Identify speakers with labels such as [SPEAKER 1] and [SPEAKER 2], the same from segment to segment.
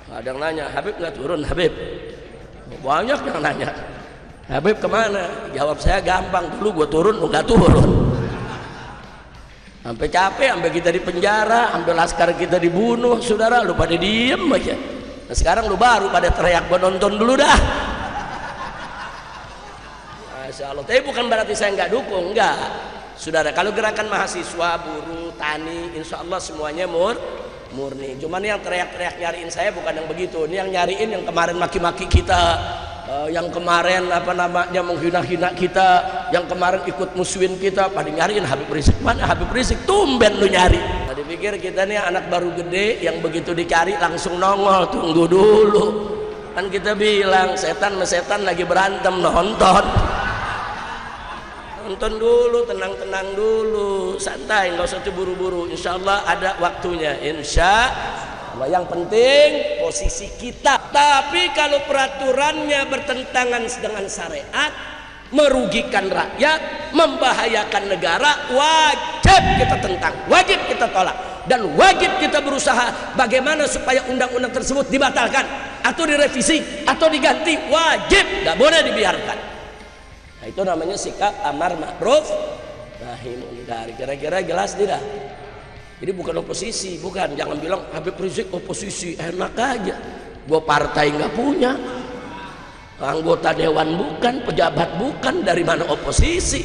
[SPEAKER 1] Ada yang nanya, Habib nggak turun, Habib? Banyak yang nanya, Habib kemana? Jawab saya gampang, dulu gue turun, lu nggak turun. Sampai capek, sampai kita di penjara, sampai laskar kita dibunuh, saudara, lu pada diem aja. Nah, sekarang lu baru pada teriak, gua nonton dulu dah. Masya Allah. Tapi bukan berarti saya nggak dukung, enggak. Saudara, kalau gerakan mahasiswa, buruh, tani, insya Allah semuanya murni. Cuman yang teriak-teriak nyariin saya bukan yang begitu. Ini yang nyariin yang kemarin maki-maki kita, yang kemarin apa namanya menghina-hina kita, yang kemarin ikut musuhin kita, pada nyariin Habib Rizik. Mana Habib Rizik? Tumben lu nyari. Tadi pikir kita nih anak baru gede yang begitu dicari langsung nongol. Tunggu dulu. Kan kita bilang setan sama setan lagi berantem, nonton dulu, tenang-tenang dulu, santai, nggak usah buru-buru. Insya Allah ada waktunya, insya Allah. Yang penting posisi kita. Tapi kalau peraturannya bertentangan dengan syariat, merugikan rakyat, membahayakan negara, wajib kita tentang, wajib kita tolak, dan wajib kita berusaha bagaimana supaya undang-undang tersebut dibatalkan atau direvisi atau diganti. Wajib, nggak boleh dibiarkan. Nah, itu namanya sikap amar ma'ruf nahi munkar. Kira-kira jelas tidak? Jadi bukan oposisi, bukan. Jangan bilang Habib Rizik oposisi, enak aja. Gua partai nggak punya, anggota dewan bukan, pejabat bukan, dari mana oposisi,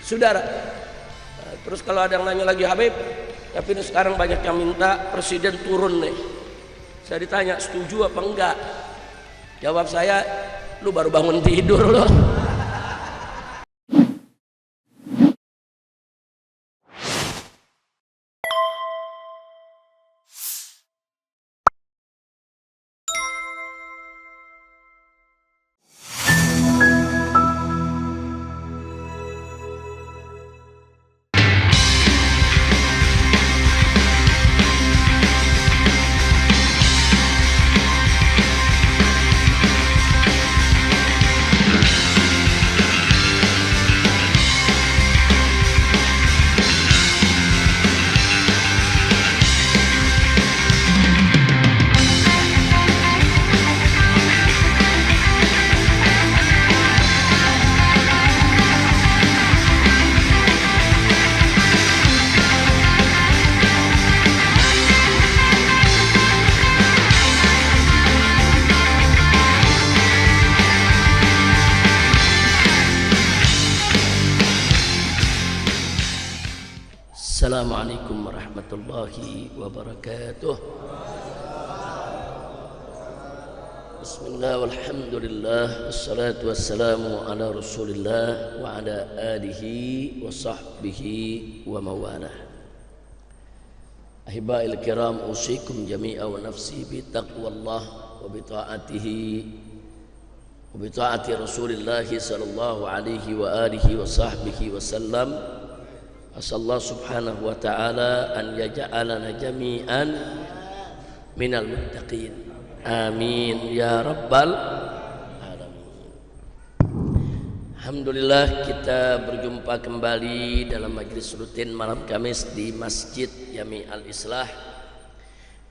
[SPEAKER 1] saudara? Nah, terus kalau ada yang nanya lagi, Habib, tapi ini sekarang banyak yang minta presiden turun nih. Saya ditanya setuju apa enggak? Jawab saya, lu baru bangun tidur loh. Assalamualaikum warahmatullahi wabarakatuh. Bismillah walhamdulillah wassalatu wassalamu ala rasulillah wa ala alihi wa sahbihi wa mawalah. Ahiba'il kiram, usikum jami'a wa nafsi bi taqwallah wa bi ta'atihi wa bi ta'ati rasulillah sallallahu alaihi wa alihi wa sahbihi wa sallam. Asallahu subhanahu wa ta'ala an yaja'alana jami'an minal muttaqin. Amin ya rabbal alamin. Alhamdulillah, kita berjumpa kembali dalam majlis rutin malam Kamis di Masjid Jami Al-Islah.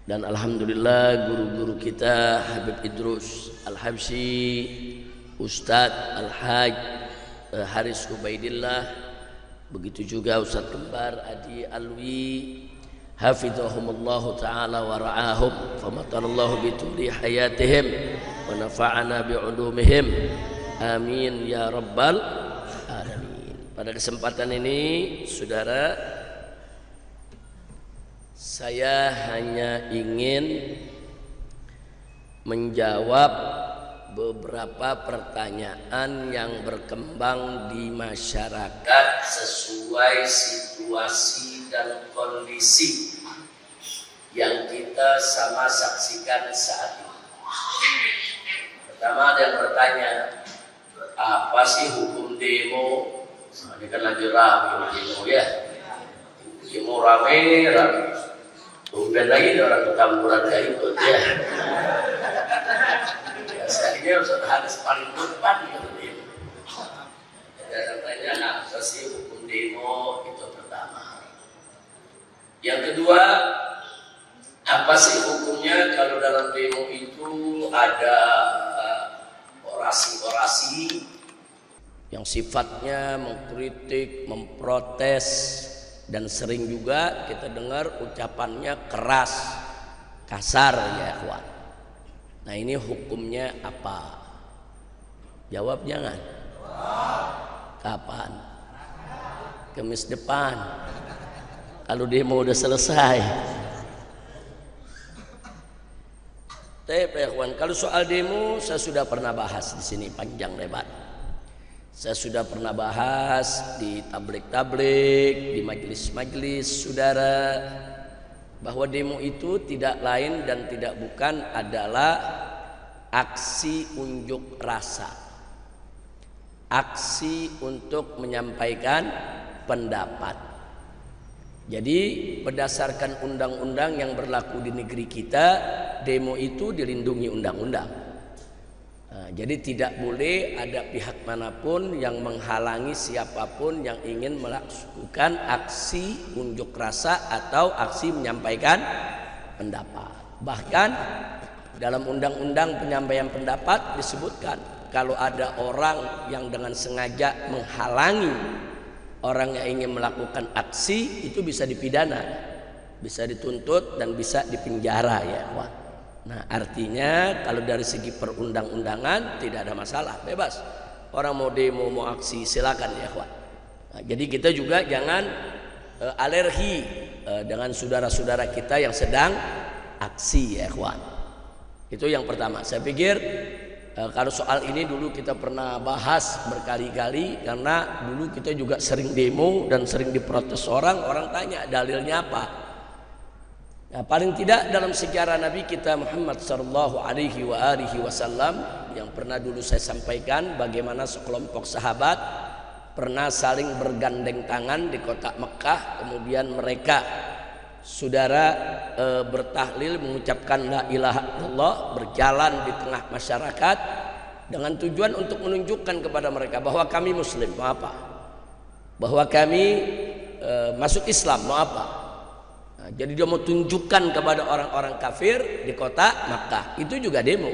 [SPEAKER 1] Dan alhamdulillah guru-guru kita Habib Idrus Al-Habsyi, Ustadz Al-Haj Haris Ubaidillah, begitu juga Ustadz Kembar Adi Alwi, hafizahumullahu ta'ala wa ra'ahum, famatallahu bituli hayatihim wa nafa'ana bi'ulumihim, amin ya rabbal alamin. Pada kesempatan ini, saudara, saya hanya ingin menjawab beberapa pertanyaan yang berkembang di masyarakat sesuai situasi dan kondisi yang kita sama saksikan saat ini. Pertama, ada yang bertanya, apa sih hukum demo? Ini kan lagi rame demo ya, demo rame. Kemudian lagi orang ketamburan kayak itu ya. Biasanya harus paling depan gitu demo. Dan tanya apa sih hukum demo, itu pertama. Yang kedua, apa sih hukumnya kalau dalam demo itu ada orasi-orasi yang sifatnya mengkritik, memprotes, dan sering juga kita dengar ucapannya keras, kasar ya ikhwan. Nah ini hukumnya apa? Jawab jangan. Kapan? Kamis depan. Kalau demo udah selesai. Tapi ya ikhwan, kalau soal demo saya sudah pernah bahas di sini panjang lebar. Saya sudah pernah bahas di tablik-tablik, di majelis-majelis saudara, bahwa demo itu tidak lain dan tidak bukan adalah aksi unjuk rasa, aksi untuk menyampaikan pendapat. Jadi berdasarkan undang-undang yang berlaku di negeri kita, demo itu dilindungi undang-undang. Nah, jadi tidak boleh ada pihak manapun yang menghalangi siapapun yang ingin melakukan aksi unjuk rasa atau aksi menyampaikan pendapat. Bahkan dalam undang-undang penyampaian pendapat disebutkan kalau ada orang yang dengan sengaja menghalangi orang yang ingin melakukan aksi, itu bisa dipidana, bisa dituntut dan bisa dipenjara ya ikhwan. Nah artinya kalau dari segi perundang-undangan tidak ada masalah, bebas. Orang mau demo, mau aksi silakan ya ikhwan. Nah, jadi kita juga jangan alergi dengan saudara-saudara kita yang sedang aksi ya ikhwan. Itu yang pertama. Saya pikir kalau soal ini dulu kita pernah bahas berkali-kali, karena dulu kita juga sering demo dan sering diprotes orang tanya dalilnya apa. Nah, paling tidak dalam sejarah Nabi kita Muhammad sallallahu alaihi wasallam yang pernah dulu saya sampaikan bagaimana sekelompok sahabat pernah saling bergandeng tangan di kota Mekah, kemudian mereka saudara bertahlil mengucapkan la ilaha illallah, berjalan di tengah masyarakat dengan tujuan untuk menunjukkan kepada mereka bahwa kami muslim, mau apa, bahwa kami masuk Islam, mau apa. Nah, jadi dia mau tunjukkan kepada orang-orang kafir di kota Makkah. Itu juga demo.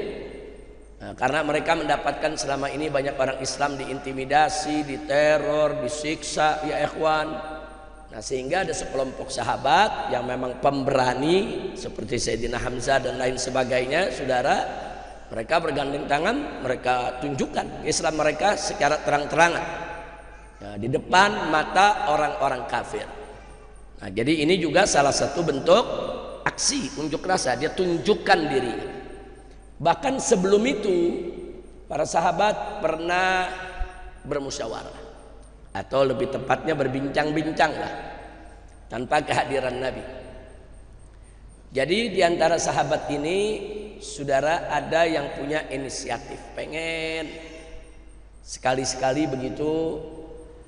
[SPEAKER 1] Nah, karena mereka mendapatkan selama ini banyak orang Islam diintimidasi, diteror, disiksa ya ikhwan. Nah, sehingga ada sekelompok sahabat yang memang pemberani seperti Sayyidina Hamzah dan lain sebagainya, saudara, mereka bergandeng tangan, mereka tunjukkan Islam mereka secara terang-terangan di depan mata orang-orang kafir. Nah, jadi ini juga salah satu bentuk aksi unjuk rasa, dia tunjukkan diri. Bahkan sebelum itu para sahabat pernah bermusyawarah, atau lebih tepatnya berbincang-bincang lah tanpa kehadiran Nabi. Jadi diantara sahabat ini saudara ada yang punya inisiatif, pengen sekali-sekali begitu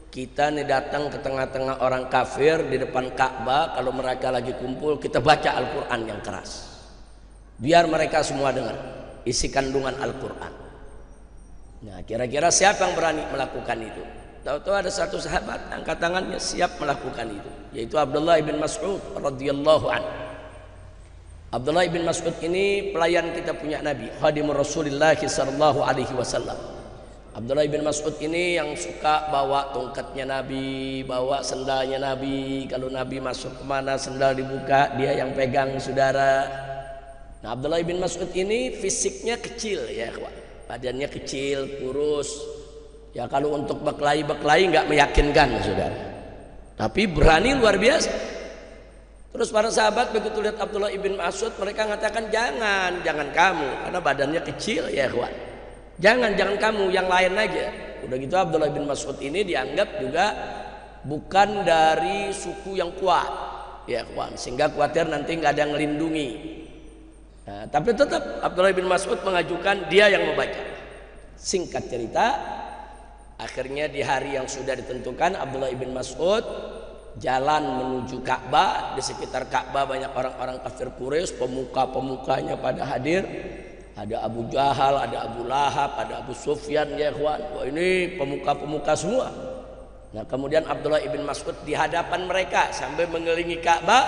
[SPEAKER 1] kita nih datang ke tengah-tengah orang kafir di depan Ka'bah, kalau mereka lagi kumpul kita baca Al-Quran yang keras biar mereka semua dengar isi kandungan Al-Quran. Nah kira-kira siapa yang berani melakukan itu? Tahu-tahu ada satu sahabat angkat tangannya siap melakukan itu, yaitu Abdullah bin Mas'ud radhiyallahu anhu. Abdullah bin Mas'ud ini pelayan kita punya Nabi, khadimur Rasulullah sallallahu alaihi wasallam. Abdullah bin Mas'ud ini yang suka bawa tongkatnya Nabi, bawa sendalnya Nabi. Kalau Nabi masuk kemana sendal dibuka, dia yang pegang saudara. Nah Abdullah bin Mas'ud ini fisiknya kecil ya kawan, badannya kecil, kurus. Ya kalau untuk berkelahi nggak meyakinkan saudara, tapi berani luar biasa. Terus para sahabat begitu lihat Abdullah ibn Mas'ud, mereka mengatakan jangan kamu, karena badannya kecil ya kawan, jangan kamu, yang lain aja. Udah gitu Abdullah bin Mas'ud ini dianggap juga bukan dari suku yang kuat ya kawan, sehingga khawatir nanti nggak ada yang melindungi. Nah, tapi tetap Abdullah bin Mas'ud mengajukan dia yang membaca. Singkat cerita, akhirnya di hari yang sudah ditentukan Abdullah bin Mas'ud jalan menuju Ka'bah. Di sekitar Ka'bah banyak orang-orang kafir Quraisy, pemuka-pemukanya pada hadir. Ada Abu Jahal, ada Abu Lahab, ada Abu Sufyan ya ikhwan. Wah ini pemuka-pemuka semua. Nah kemudian Abdullah bin Mas'ud di hadapan mereka sambil mengelilingi Ka'bah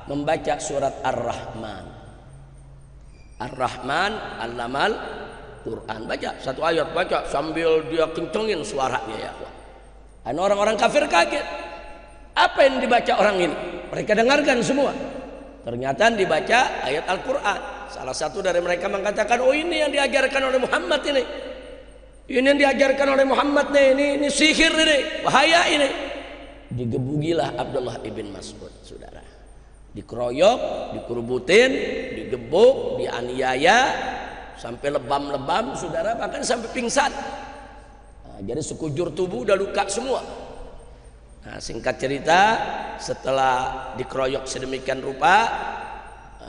[SPEAKER 1] membaca surat Ar-Rahman. Ar-Rahman Allamal Quran. Baca satu ayat, baca sambil dia kencengin suaranya ya. Orang-orang kafir kaget. Apa yang dibaca orang ini? Mereka dengarkan semua. Ternyata dibaca ayat Al-Quran. Salah satu dari mereka mengatakan, oh ini yang diajarkan oleh Muhammad ini. Ini yang diajarkan oleh Muhammad nih, ini sihir ini, bahaya ini. Digebukilah Abdullah ibn Mas'ud, saudara. Dikeroyok, dikurubutin, digebuk, dianiaya, sampai lebam-lebam, saudara, bahkan sampai pingsan. Nah, jadi sekujur tubuh udah luka semua. Nah, singkat cerita, setelah dikeroyok sedemikian rupa,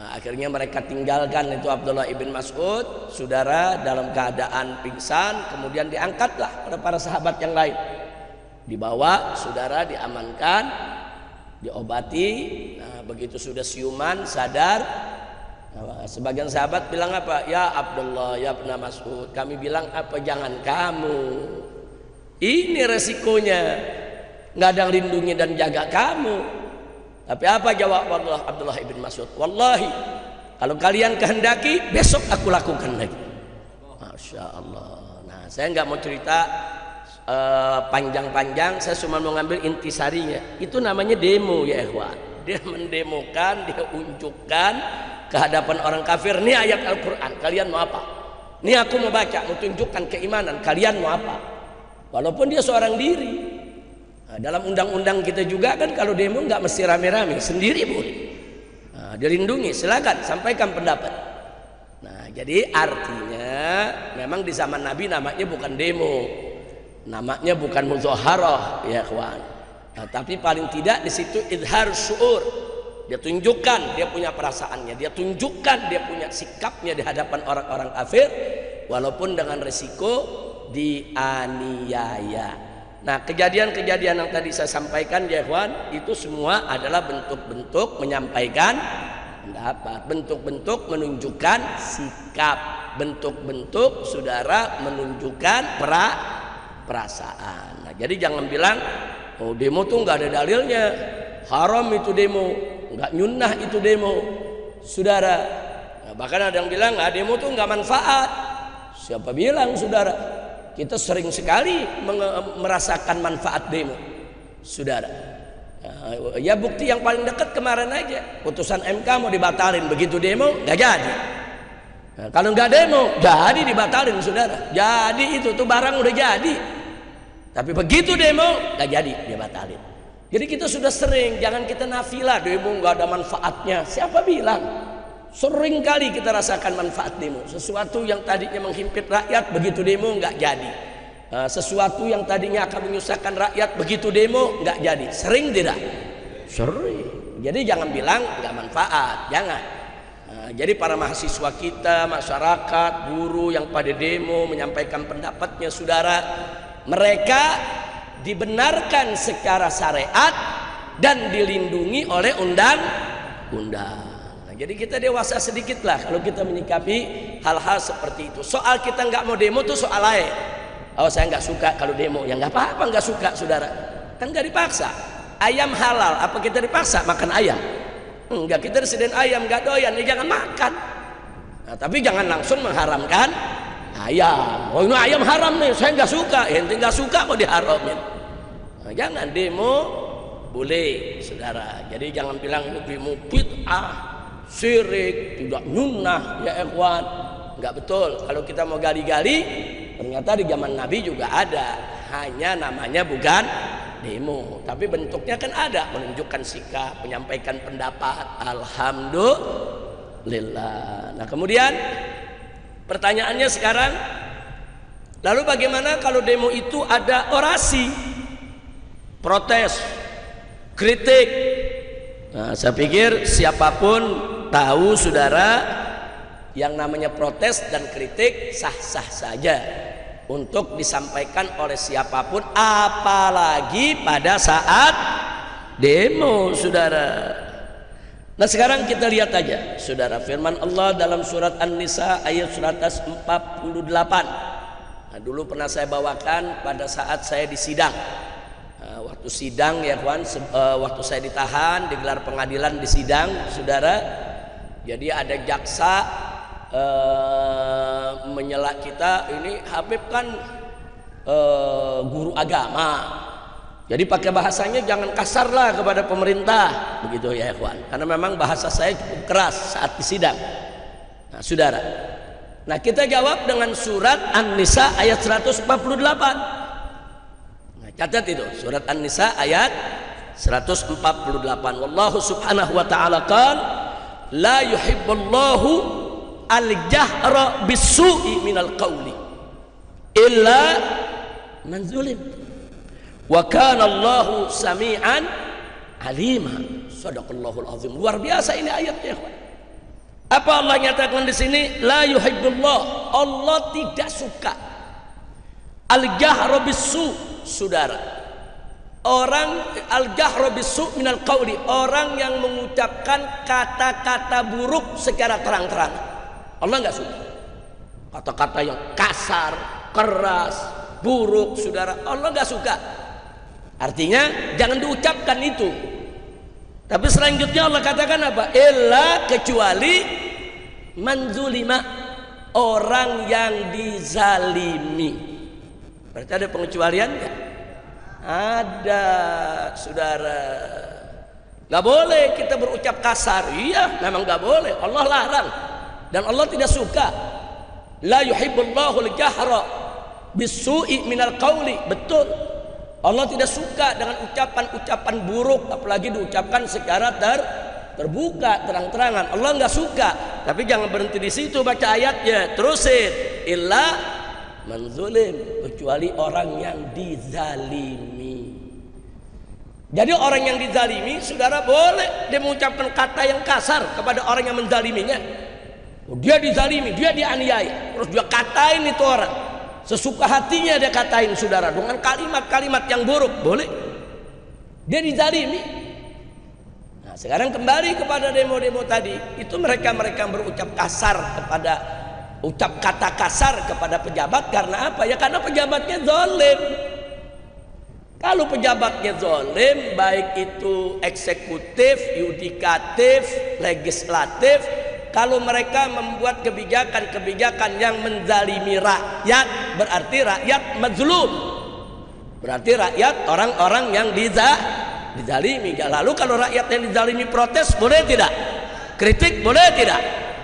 [SPEAKER 1] akhirnya mereka tinggalkan itu Abdullah ibn Mas'ud, saudara, dalam keadaan pingsan. Kemudian diangkatlah oleh para sahabat yang lain, dibawa, saudara, diamankan, diobati. Nah, begitu sudah siuman, sadar. Nah, sebagian sahabat bilang apa? Ya Abdullah, ya ibn Mas'ud. Kami bilang apa? Jangan kamu. Ini resikonya. Nggak ada yang lindungi dan jaga kamu. Tapi apa jawab Abdullah ibn Mas'ud? Wallahi, kalau kalian kehendaki, besok aku lakukan lagi. Masya Allah. Nah, saya nggak mau cerita panjang-panjang. Saya cuma mau ngambil intisarinya. Itu namanya demo ya ikhwan. Dia mendemokan, dia unjukkan ke hadapan orang kafir. Ini ayat Al-Quran, kalian mau apa? Ini aku mau baca, mau tunjukkan keimanan, kalian mau apa? Walaupun dia seorang diri. Nah, dalam undang-undang kita juga kan kalau demo nggak mesti rame-rame, sendiri boleh. Nah, dilindungi, silakan sampaikan pendapat. Nah, jadi artinya memang di zaman Nabi namanya bukan demo, namanya bukan mudzaharah ya kawan. Nah, tapi paling tidak di situ idhar syuur. Dia tunjukkan dia punya perasaannya, dia tunjukkan dia punya sikapnya di hadapan orang-orang kafir, walaupun dengan resiko dianiaya. Nah, kejadian-kejadian yang tadi saya sampaikan ya ikhwan, itu semua adalah bentuk-bentuk menyampaikan pendapat, bentuk-bentuk menunjukkan sikap, bentuk-bentuk saudara menunjukkan perasaan. Nah, jadi jangan bilang oh demo tuh nggak ada dalilnya, haram itu demo, nggak nyunnah itu demo, saudara. Nah, bahkan ada yang bilang demo tuh nggak manfaat. Siapa bilang, saudara? Kita sering sekali merasakan manfaat demo, saudara. Ya bukti yang paling dekat kemarin aja, putusan MK mau dibatalin, begitu demo nggak jadi. Nah, kalau nggak demo jadi dibatalin, saudara. Jadi itu tuh barang udah jadi, tapi begitu demo nggak jadi, dia batalin. Jadi kita sudah sering, jangan kita nafilah demo nggak ada manfaatnya. Siapa bilang? Sering kali kita rasakan manfaat demo. Sesuatu yang tadinya menghimpit rakyat, begitu demo nggak jadi. Sesuatu yang tadinya akan menyusahkan rakyat, begitu demo nggak jadi. Sering tidak? Sering. Jadi jangan bilang nggak manfaat, jangan. Jadi para mahasiswa kita, masyarakat, guru yang pada demo menyampaikan pendapatnya, saudara, mereka dibenarkan secara syariat dan dilindungi oleh undang-undang. Jadi kita dewasa sedikit lah kalau kita menyikapi hal-hal seperti itu. Soal kita nggak mau demo tuh soal lain. Oh saya nggak suka kalau demo, ya nggak apa-apa nggak suka, saudara. Kan nggak dipaksa. Ayam halal, apa kita dipaksa makan ayam? Enggak, kita disediain ayam nggak doyan, ya jangan makan. Nah, tapi jangan langsung mengharamkan ayam. Oh ini ayam haram nih, saya nggak suka. Ente nggak suka kok diharamin. Nah, jangan demo boleh, saudara. Jadi jangan bilang ini demo bid'ah, syirik, tidak nyunnah ya ikhwan. Enggak betul. Kalau kita mau gali-gali, ternyata di zaman Nabi juga ada, hanya namanya bukan demo, tapi bentuknya kan ada, menunjukkan sikap, menyampaikan pendapat. Alhamdulillah. Nah kemudian pertanyaannya sekarang, lalu bagaimana kalau demo itu ada orasi, protes, kritik? Nah saya pikir siapapun tahu, saudara, yang namanya protes dan kritik sah-sah saja untuk disampaikan oleh siapapun, apalagi pada saat demo, saudara. Nah sekarang kita lihat aja, saudara, firman Allah dalam surat An-Nisa ayat 148. Nah, dulu pernah saya bawakan pada saat saya disidang. Waktu sidang ya kawan, waktu saya ditahan, digelar pengadilan di sidang, saudara. Jadi ada jaksa menyela kita. Ini Habib kan guru agama, jadi pakai bahasanya jangan kasar lah kepada pemerintah, begitu ya ikhwan. Karena memang bahasa saya cukup keras saat di sidang. Nah, saudara, nah kita jawab dengan surat An-Nisa ayat 148. Nah, catat itu, surat An-Nisa ayat 148. Wallahu subhanahu wa ta'ala qala la yuhibbullahu al-jahra bis-su'i minal qawli illa man zulim wa kana Allahu sami'an alima. Shadaqallahul azim. Luar biasa ini ayatnya. Apa Allah nyatakan di sini? La yuhibbullah, Allah tidak suka al-jahra bis-su, saudara. Orang al-jahra bis-su minal qauli, orang yang mengucapkan kata-kata buruk secara terang-terang. Allah enggak suka. Kata-kata yang kasar, keras, buruk, saudara, Allah enggak suka. Artinya jangan diucapkan itu. Tapi selanjutnya Allah katakan apa? Illa, kecuali manzulima, orang yang dizalimi. Berarti ada pengecualian enggak? Ada, saudara. Gak boleh kita berucap kasar. Iya, memang gak boleh. Allah larang dan Allah tidak suka. La yuhibbullahu al-jahra bis-su'i minal qawli. Betul, Allah tidak suka dengan ucapan-ucapan buruk, apalagi diucapkan secara terbuka, terang-terangan. Allah nggak suka. Tapi jangan berhenti di situ, baca ayatnya, terusin. Illa man zulim, kecuali orang yang dizalimi. Jadi orang yang dizalimi, saudara, boleh dia mengucapkan kata yang kasar kepada orang yang menzaliminya. Dia dizalimi, dia dianiaya, terus dia katain itu orang sesuka hatinya, dia katain, saudara, dengan kalimat-kalimat yang buruk. Boleh, dia dizalimi. Nah, sekarang kembali kepada demo-demo tadi, itu mereka berucap kasar kepada, ucap kata kasar kepada pejabat. Karena apa? Ya karena pejabatnya zalim. Kalau pejabatnya zalim, baik itu eksekutif, yudikatif, legislatif, kalau mereka membuat kebijakan-kebijakan yang menzalimi rakyat, berarti rakyat mazlum. Berarti rakyat orang-orang yang dizalimi. Lalu kalau rakyat yang dizalimi protes, boleh tidak? Kritik boleh tidak?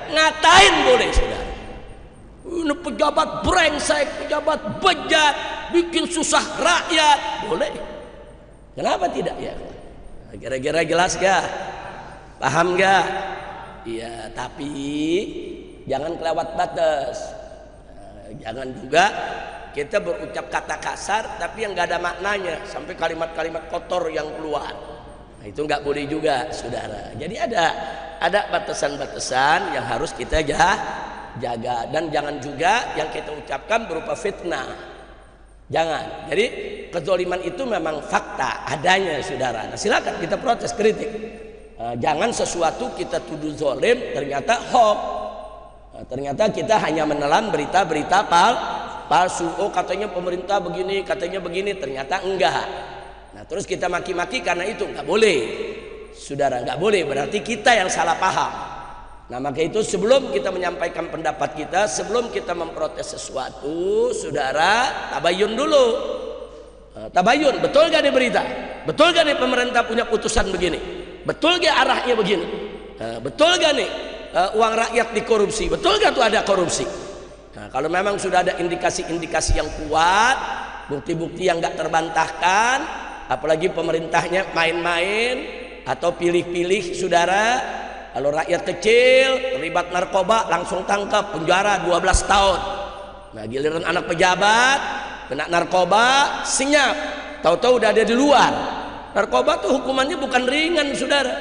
[SPEAKER 1] Ngatain boleh, saudara. Ini pejabat brengsek, pejabat bejat, bikin susah rakyat, boleh. Kenapa tidak ya? Kira-kira jelas gak? Paham gak? Iya, tapi jangan kelewat batas. Jangan juga kita berucap kata kasar tapi yang nggak ada maknanya, sampai kalimat-kalimat kotor yang keluar. Nah, itu nggak boleh juga, saudara. Jadi ada batasan-batasan yang harus kita jaga, dan jangan juga yang kita ucapkan berupa fitnah. Jangan. Jadi kezaliman itu memang fakta adanya, saudara. Nah, silakan kita protes, kritik. Jangan sesuatu kita tuduh zalim ternyata hoax. Ternyata kita hanya menelan berita-berita palsu. Oh, katanya pemerintah begini, katanya begini, ternyata enggak. Nah, terus kita maki-maki karena itu, nggak boleh, saudara, nggak boleh. Berarti kita yang salah paham. Nah, maka itu sebelum kita menyampaikan pendapat kita, sebelum kita memprotes sesuatu, saudara, tabayun dulu. Tabayun, betul gak nih berita? Betul gak nih pemerintah punya putusan begini? Betul gak arahnya begini? Betul gak nih uang rakyat dikorupsi? Betul gak tuh ada korupsi? Nah, kalau memang sudah ada indikasi-indikasi yang kuat, bukti-bukti yang gak terbantahkan, apalagi pemerintahnya main-main atau pilih-pilih, saudara. Kalau rakyat kecil terlibat narkoba, langsung tangkap, penjara 12 tahun. Nah, giliran anak pejabat kena narkoba, senyap, tahu-tahu udah ada di luar. Narkoba tuh hukumannya bukan ringan, saudara.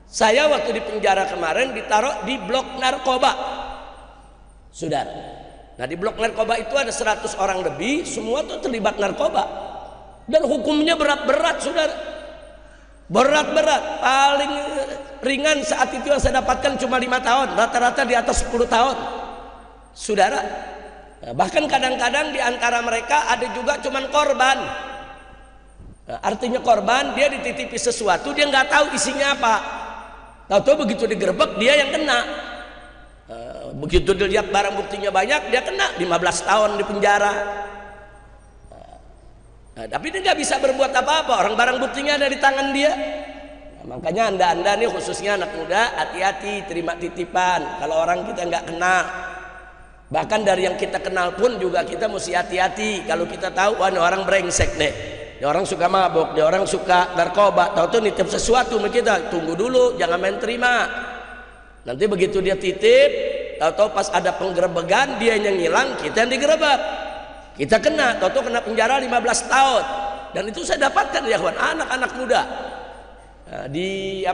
[SPEAKER 1] Saya waktu di penjara kemarin ditaruh di blok narkoba, saudara. Nah, di blok narkoba itu ada 100 orang lebih, semua tuh terlibat narkoba. Dan hukumnya berat-berat, saudara. Berat-berat. Paling ringan saat itu yang saya dapatkan cuma 5 tahun, rata-rata di atas 10 tahun, saudara. Nah, bahkan kadang-kadang di antara mereka ada juga cuman korban. Nah, artinya korban, dia dititipi sesuatu, dia nggak tahu isinya apa. Tahu-tahu begitu digerebek dia yang kena. Begitu dilihat barang buktinya banyak, dia kena 15 tahun di penjara. Tapi dia nggak bisa berbuat apa-apa, orang barang buktinya ada di tangan dia. Makanya anda nih khususnya anak muda, hati-hati terima titipan. Kalau orang kita nggak kenal, bahkan dari yang kita kenal pun juga kita mesti hati-hati. Kalau kita tahu, wah ini orang brengsek nih, dia orang suka mabuk, dia orang suka narkoba, tahu-tahu nitip sesuatu sama kita, tunggu dulu, jangan main terima. Nanti begitu dia titip, tahu-tahu pas ada penggerebegan dia yang ngilang, kita yang digerebek, kita kena, tahu-tahu kena penjara 15 tahun. Dan itu saya dapatkan ya kawan, anak-anak muda. Di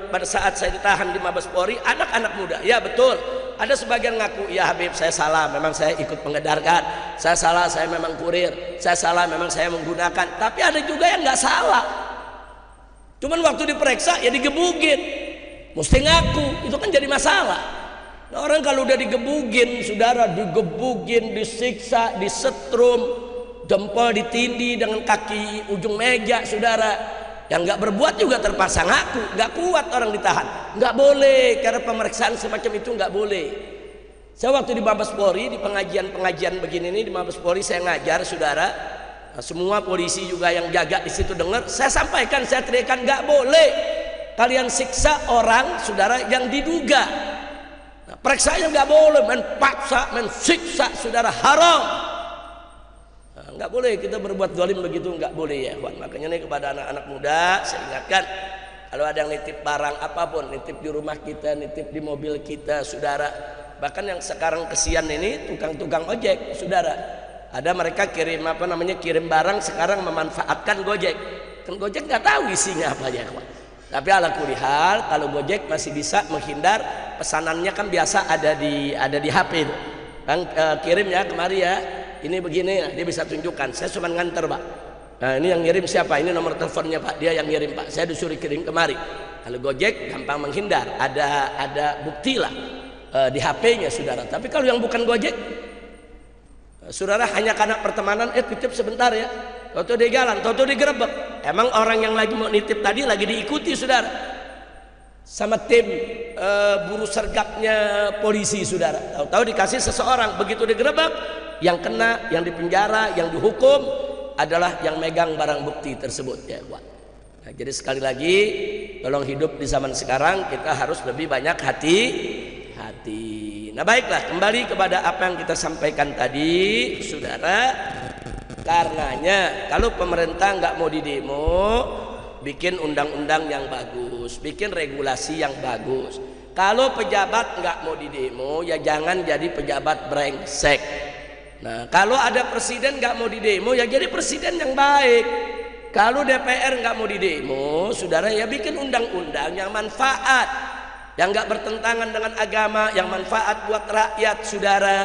[SPEAKER 1] pada saat saya ditahan di Mabes Polri, anak-anak muda, ya betul, ada sebagian ngaku, ya Habib saya salah, memang saya ikut mengedarkan, saya salah, saya memang kurir, saya salah, memang saya menggunakan. Tapi ada juga yang nggak salah, cuman waktu diperiksa ya digebugin, mesti ngaku, itu kan jadi masalah. Nah, orang kalau udah digebugin, saudara, digebugin, disiksa, disetrum, jempol ditindih dengan kaki ujung meja, saudara. Yang nggak berbuat juga terpaksa ngaku, nggak kuat orang ditahan, nggak boleh, karena pemeriksaan semacam itu nggak boleh. Saya waktu di Mabes Polri, di pengajian begini nih di Mabes Polri saya ngajar, saudara. Nah, semua polisi juga yang jaga di situ dengar, saya sampaikan, saya teriakan, nggak boleh kalian siksa orang, saudara, yang diduga. Nah, periksanya nggak boleh, paksa, siksa, saudara, haram. Nggak boleh kita berbuat zalim begitu, nggak boleh ya kawan. Makanya nih kepada anak-anak muda saya ingatkan, kalau ada yang nitip barang apapun, nitip di rumah kita, nitip di mobil kita, saudara. Bahkan yang sekarang kesian ini tukang-tukang ojek, saudara. Ada mereka kirim kirim barang sekarang memanfaatkan Gojek. Kan Gojek nggak tahu isinya apa ya kawan. Tapi ala kulihal, kalau Gojek masih bisa menghindar, pesanannya kan biasa ada di HP itu. Kan kirim ya kemari ya. Ini begini, dia bisa tunjukkan. Saya cuma nganter pak. Nah ini yang ngirim siapa? Ini nomor teleponnya pak. Dia yang ngirim pak. Saya disuruh kirim kemari. Kalau Gojek gampang menghindar. Ada bukti lah di HP-nya saudara. Tapi kalau yang bukan Gojek, saudara hanya karena pertemanan, titip sebentar ya. Toto dia jalan, toto digerebek. Emang orang yang lagi mau nitip tadi lagi diikuti saudara, sama tim buru sergapnya polisi saudara. Tahu-tahu dikasih seseorang, begitu digerebek. Yang kena, yang dipenjara, yang dihukum adalah yang megang barang bukti tersebut ya. Nah, jadi sekali lagi, tolong hidup di zaman sekarang kita harus lebih banyak hati-hati. Nah baiklah, kembali kepada apa yang kita sampaikan tadi, saudara. Karenanya kalau pemerintah nggak mau didemo, bikin undang-undang yang bagus, bikin regulasi yang bagus. Kalau pejabat nggak mau didemo, ya jangan jadi pejabat brengsek. Nah, kalau ada presiden nggak mau didemo, ya jadi presiden yang baik. Kalau DPR nggak mau didemo, saudara, ya bikin undang-undang yang manfaat, yang nggak bertentangan dengan agama, yang manfaat buat rakyat, saudara.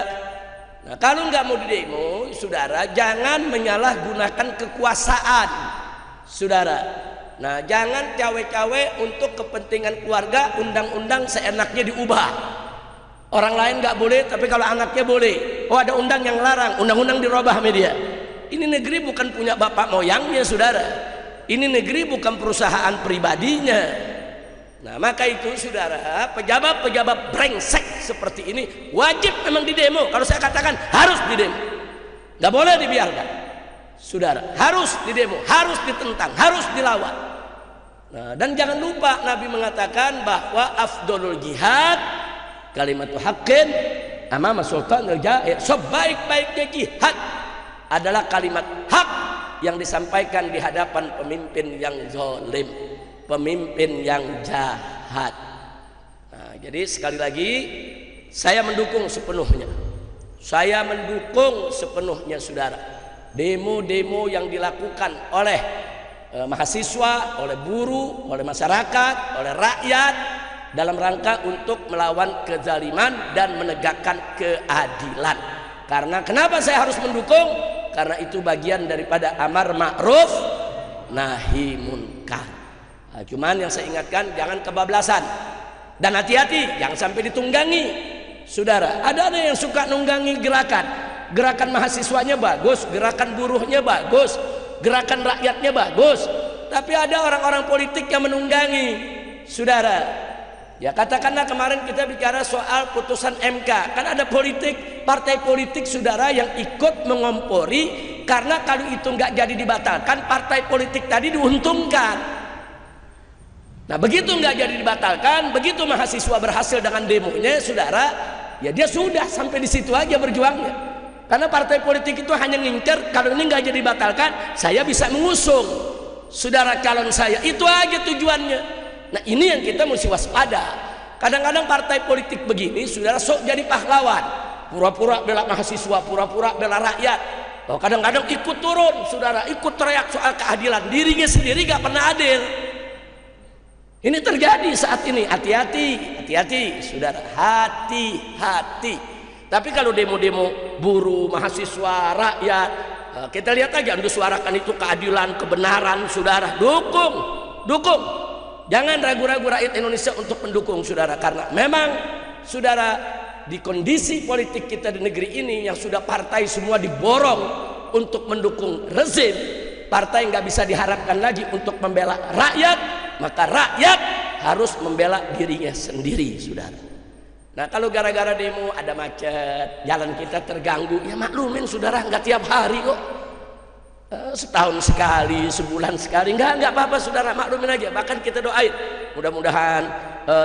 [SPEAKER 1] Nah, kalau nggak mau didemo, saudara, jangan menyalahgunakan kekuasaan, saudara. Nah, jangan cawe-cawe untuk kepentingan keluarga, undang-undang seenaknya diubah. Orang lain nggak boleh, tapi kalau anaknya boleh. Oh ada undang yang larang, undang-undang dirubah media. Ini negeri bukan punya bapak moyangnya saudara. Ini negeri bukan perusahaan pribadinya. Nah maka itu saudara, pejabat-pejabat brengsek seperti ini wajib memang didemo. Kalau saya katakan harus didemo, nggak boleh dibiarkan. Saudara, harus didemo, harus ditentang, harus dilawan. Nah, dan jangan lupa Nabi mengatakan bahwa afdolul jihad kalimatu haqqin amama sultanul jair. Sebaik-baiknya jihad adalah kalimat hak yang disampaikan di hadapan pemimpin yang zalim, pemimpin yang jahat. Nah, jadi sekali lagi saya mendukung sepenuhnya. Saya mendukung sepenuhnya saudara. Demo-demo yang dilakukan oleh mahasiswa, oleh buruh, oleh masyarakat, oleh rakyat dalam rangka untuk melawan kezaliman dan menegakkan keadilan. Karena kenapa saya harus mendukung? Karena itu bagian daripada amar ma'ruf nahi munkar. Nah, cuman yang saya ingatkan jangan kebablasan dan hati-hati jangan sampai ditunggangi. Saudara, ada yang suka nunggangi gerakan mahasiswanya bagus, gerakan buruhnya bagus, gerakan rakyatnya bagus, tapi ada orang-orang politik yang menunggangi. Saudara, Ya katakanlah kemarin kita bicara soal putusan MK, kan ada politik, partai politik saudara yang ikut mengompori, karena kalau itu nggak jadi dibatalkan, partai politik tadi diuntungkan. Nah begitu nggak jadi dibatalkan, begitu mahasiswa berhasil dengan demonya saudara, ya dia sudah sampai di situ aja berjuangnya. Karena partai politik itu hanya ngincer, kalau ini nggak jadi dibatalkan, saya bisa mengusung saudara calon saya, itu aja tujuannya. Nah ini yang kita mesti waspada. Kadang-kadang partai politik begini saudara sok jadi pahlawan, pura-pura bela mahasiswa, pura-pura bela rakyat. Oh, kadang-kadang ikut turun saudara, ikut teriak soal keadilan, dirinya sendiri gak pernah adil. Ini terjadi saat ini. Hati-hati saudara, hati-hati. Tapi kalau demo-demo buruh, mahasiswa, rakyat, kita lihat aja, untuk suarakan itu keadilan, kebenaran saudara, dukung. Jangan ragu-ragu rakyat Indonesia untuk mendukung saudara, karena memang saudara di kondisi politik kita di negeri ini yang sudah partai semua diborong untuk mendukung rezim, partai nggak bisa diharapkan lagi untuk membela rakyat, maka rakyat harus membela dirinya sendiri saudara. Nah kalau gara-gara demo ada macet, jalan kita terganggu, ya maklumin saudara, nggak tiap hari kok. Setahun sekali, sebulan sekali, enggak apa-apa saudara, maklumin aja. Bahkan kita doain mudah-mudahan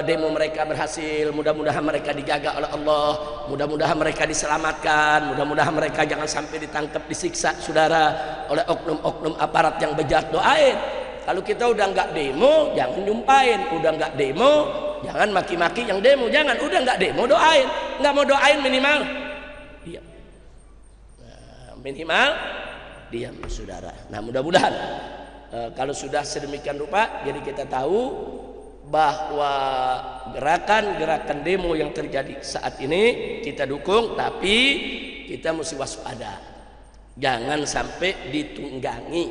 [SPEAKER 1] demo mereka berhasil, mudah-mudahan mereka dijaga oleh Allah, mudah-mudahan mereka diselamatkan, mudah-mudahan mereka jangan sampai ditangkap, disiksa saudara oleh oknum-oknum aparat yang bejat. Doain. Kalau kita udah nggak demo jangan nyumpain, udah nggak demo jangan maki-maki yang demo, jangan. Udah nggak demo doain, nggak mau doain minimal diam. Minimal diam saudara. Nah mudah-mudahan kalau sudah sedemikian rupa, jadi kita tahu bahwa gerakan-gerakan demo yang terjadi saat ini kita dukung, tapi kita mesti waspada, jangan sampai ditunggangi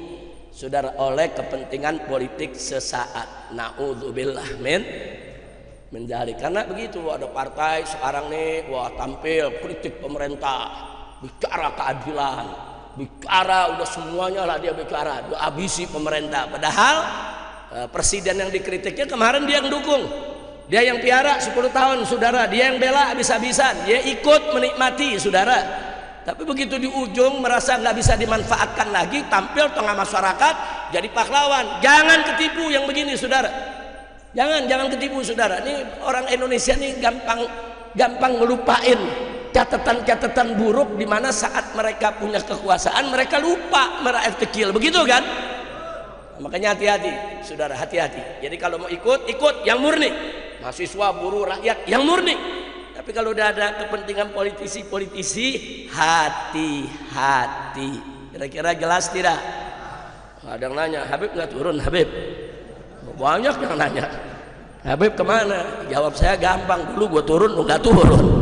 [SPEAKER 1] saudara oleh kepentingan politik sesaat. Naudzubillah min dzalik. Karena begitu, ada partai sekarang nih, wah tampil kritik pemerintah, bicara keadilan, bicara udah semuanya lah dia bicara, dia habisi pemerintah. Padahal presiden yang dikritiknya kemarin dia yang dukung, dia yang piara 10 tahun saudara, dia yang bela habis-habisan, dia ikut menikmati saudara. Tapi begitu di ujung merasa nggak bisa dimanfaatkan lagi, tampil tengah masyarakat jadi pahlawan. Jangan ketipu yang begini saudara, jangan ketipu saudara. Ini orang Indonesia nih gampang ngelupain catatan-catatan buruk, di mana saat mereka punya kekuasaan mereka lupa merakyat kecil, begitu kan? Makanya hati-hati saudara, hati-hati. Jadi kalau mau ikut yang murni, mahasiswa, buruh, rakyat yang murni. Tapi kalau udah ada kepentingan politisi, hati-hati. Kira-kira jelas tidak? Ada yang nanya, Habib nggak turun Habib? Banyak yang nanya, Habib kemana? Jawab saya gampang, dulu gue turun, lu nggak turun.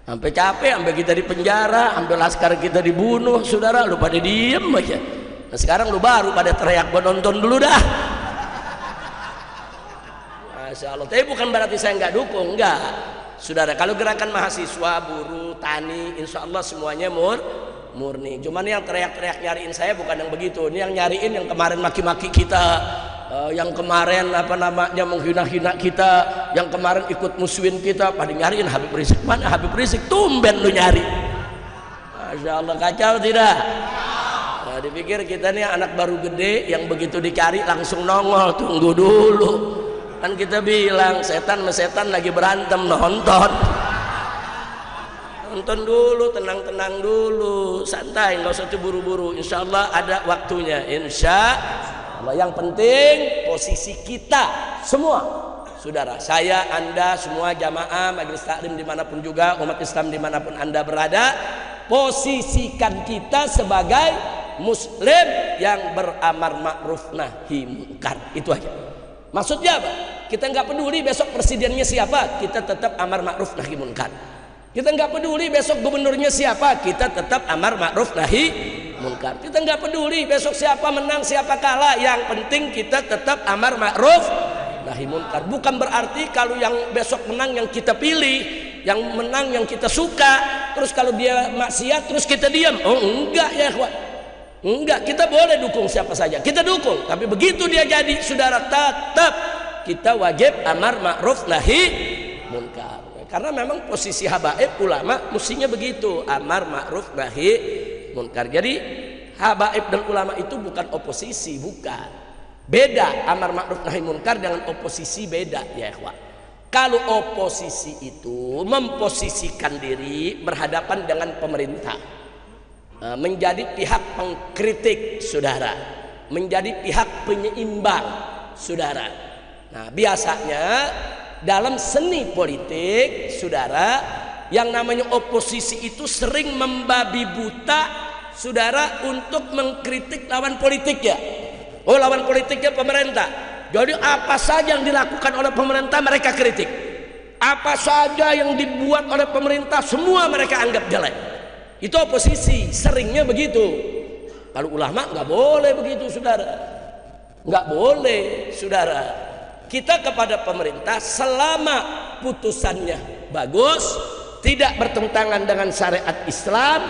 [SPEAKER 1] Sampai capek, sampai kita di penjara, sampai laskar kita dibunuh, saudara, lu pada diem aja. Nah sekarang lu baru pada teriak, gua nonton dulu dah. Masya Allah. Tapi bukan berarti saya nggak dukung, enggak. Saudara, kalau gerakan mahasiswa, buruh, tani, insya Allah semuanya murni. Cuman yang teriak-teriak nyariin saya bukan yang begitu. Ini yang nyariin yang kemarin maki-maki kita, yang kemarin menghina-hina kita, yang kemarin ikut musuhin kita, pada nyariin Habib Rizik. Mana Habib Rizik? Tumben lu nyari. Masya Allah, kacau tidak? Nah, dipikir kita nih anak baru gede yang begitu dicari langsung nongol. Tunggu dulu, kan kita bilang setan sama setan lagi berantem, nonton dulu, tenang dulu, santai, nggak usah buru-buru. Insya Allah ada waktunya, insya Allah. Yang penting posisi kita semua saudara, saya, anda, semua jamaah majelis taklim dimanapun juga, umat Islam dimanapun anda berada, posisikan kita sebagai muslim yang beramar ma'ruf nahi munkar. Itu aja. Maksudnya apa? Kita nggak peduli besok presidennya siapa, kita tetap amar ma'ruf nahi munkar. Kita nggak peduli besok gubernurnya siapa, kita tetap amar ma'ruf nahi munkar. Kita nggak peduli besok siapa menang siapa kalah, yang penting kita tetap amar ma'ruf nahi munkar. Bukan berarti kalau yang besok menang yang kita pilih, yang menang yang kita suka, terus kalau dia maksiat terus kita diam. Oh enggak ya ikhwan, enggak. Kita boleh dukung siapa saja, kita dukung, tapi begitu dia jadi saudara, tetap kita wajib amar ma'ruf nahi munkar. Karena memang posisi habaib ulama mestinya begitu, amar ma'ruf nahi munkar. Jadi habaib dan ulama itu bukan oposisi, bukan. Beda amar ma'ruf nahi munkar dengan oposisi, beda ya ikhwan. Kalau oposisi itu memposisikan diri berhadapan dengan pemerintah, menjadi pihak pengkritik saudara, menjadi pihak penyeimbang saudara. Nah biasanya dalam seni politik saudara, yang namanya oposisi itu sering membabi buta saudara untuk mengkritik lawan politiknya. Oh lawan politiknya pemerintah, jadi apa saja yang dilakukan oleh pemerintah mereka kritik, apa saja yang dibuat oleh pemerintah semua mereka anggap jelek. Itu oposisi, seringnya begitu. Kalau ulama nggak boleh begitu saudara, nggak boleh saudara. Kita kepada pemerintah selama putusannya bagus, tidak bertentangan dengan syariat Islam,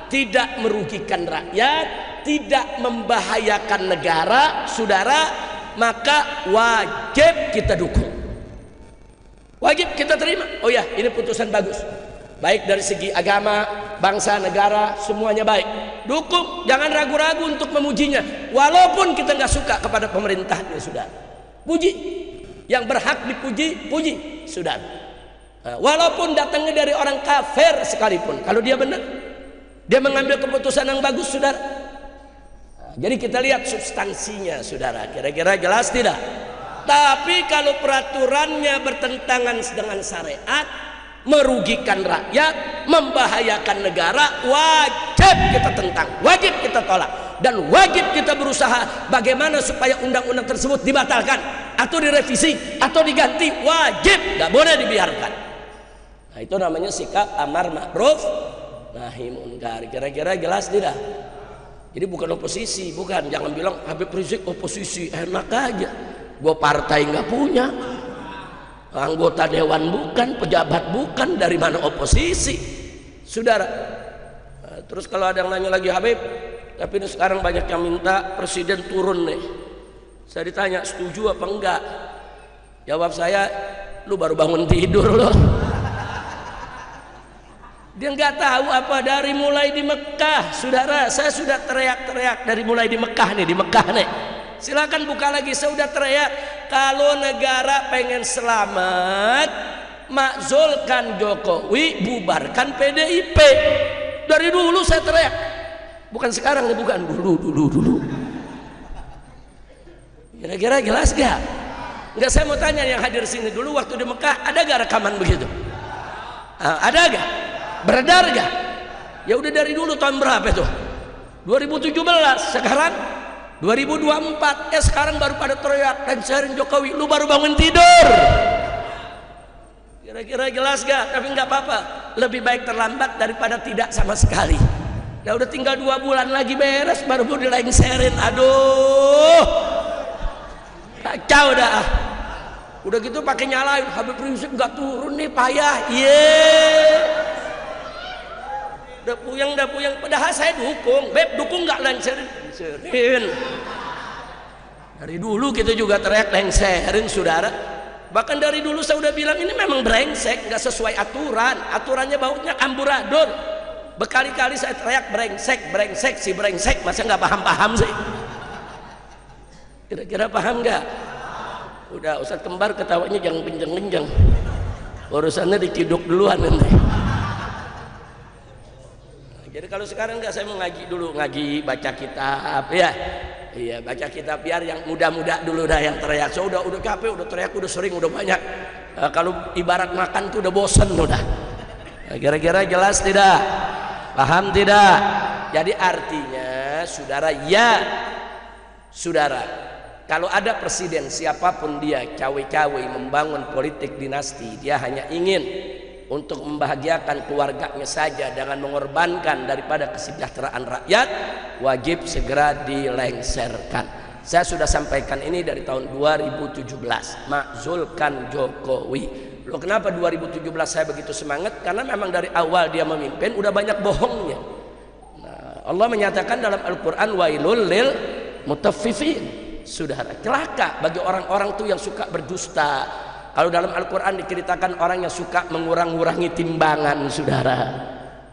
[SPEAKER 1] tidak merugikan rakyat, tidak membahayakan negara saudara, maka wajib kita dukung, wajib kita terima. Oh ya ini putusan bagus, baik dari segi agama, bangsa, negara, semuanya baik, dukung, jangan ragu-ragu untuk memujinya. Walaupun kita nggak suka kepada pemerintahnya sudah, puji. Yang berhak dipuji, puji sudah. Walaupun datangnya dari orang kafir sekalipun, kalau dia benar, dia mengambil keputusan yang bagus saudara. Jadi kita lihat substansinya saudara, kira-kira jelas tidak? Tapi kalau peraturannya bertentangan dengan syariat, merugikan rakyat, membahayakan negara, wajib kita tentang, wajib kita tolak, dan wajib kita berusaha bagaimana supaya undang-undang tersebut dibatalkan atau direvisi atau diganti, wajib, nggak boleh dibiarkan. Nah itu namanya sikap amar ma'ruf nahi munkar. Kira-kira jelas tidak? Jadi bukan oposisi, bukan, jangan bilang Habib Rizik oposisi, enak aja, gue partai nggak punya, anggota dewan bukan, pejabat bukan, dari mana oposisi saudara. Terus kalau ada yang nanya lagi, Habib tapi ini sekarang banyak yang minta presiden turun nih, saya ditanya setuju apa enggak, jawab saya, lu baru bangun tidur loh. Dia nggak tahu apa dari mulai di Mekah saudara, saya sudah teriak-teriak dari mulai di Mekah nih, di Mekah nih, silakan buka lagi, saya udah teriak kalau negara pengen selamat makzulkan Jokowi, bubarkan PDIP. Dari dulu saya teriak, bukan sekarang, bukan dulu. Kira-kira jelas gak? Enggak, saya mau tanya yang hadir sini dulu waktu di Mekah, ada gak rekaman begitu? Ada gak? Beredar gak? Ya udah dari dulu, tahun berapa itu? 2017, sekarang 2024, sekarang baru pada teriak dan sharing Jokowi, lu baru bangun tidur. Kira-kira jelas gak? Tapi nggak apa-apa, lebih baik terlambat daripada tidak sama sekali. Nah udah tinggal 2 bulan lagi beres, baru mau dilengserin. Aduh, kacau dah. Udah gitu pakai nyalain, Habib Rizik nggak turun nih, payah. Udah puyeng. Padahal saya dukung, Beb dukung nggak lengserin? Dari dulu kita juga teriak lengserin saudara. Bahkan dari dulu saya udah bilang ini memang brengsek, nggak sesuai aturan. Aturannya baunya amburadul. Berkali-kali saya teriak brengsek, si brengsek, masa nggak paham sih? Kira-kira paham nggak? Udah Ustadz Kembar ketawanya jangan kenceng-kenceng, urusannya diciduk duluan nanti. Jadi kalau sekarang enggak, saya mau ngaji dulu, ngaji baca kitab ya. Iya, baca kitab biar yang muda-muda dulu dah yang teriak. So udah capek, udah teriak, udah sering, udah banyak. Kalau ibarat makan tuh udah bosen udah. Kira-kira jelas tidak? Paham tidak? Jadi artinya saudara, ya saudara, kalau ada presiden siapapun dia cawe-cawe membangun politik dinasti, dia hanya ingin untuk membahagiakan keluarganya saja dengan mengorbankan daripada kesejahteraan rakyat, wajib segera dilengserkan. Saya sudah sampaikan ini dari tahun 2017, makzulkan Jokowi. Loh kenapa 2017 saya begitu semangat? Karena memang dari awal dia memimpin udah banyak bohongnya. Nah, Allah menyatakan dalam Al-Quran, wailul lil mutaffifin, saudara. Celaka bagi orang-orang tuh yang suka berdusta. Kalau dalam Al-Quran diceritakan orang yang suka mengurang-urangi timbangan, saudara.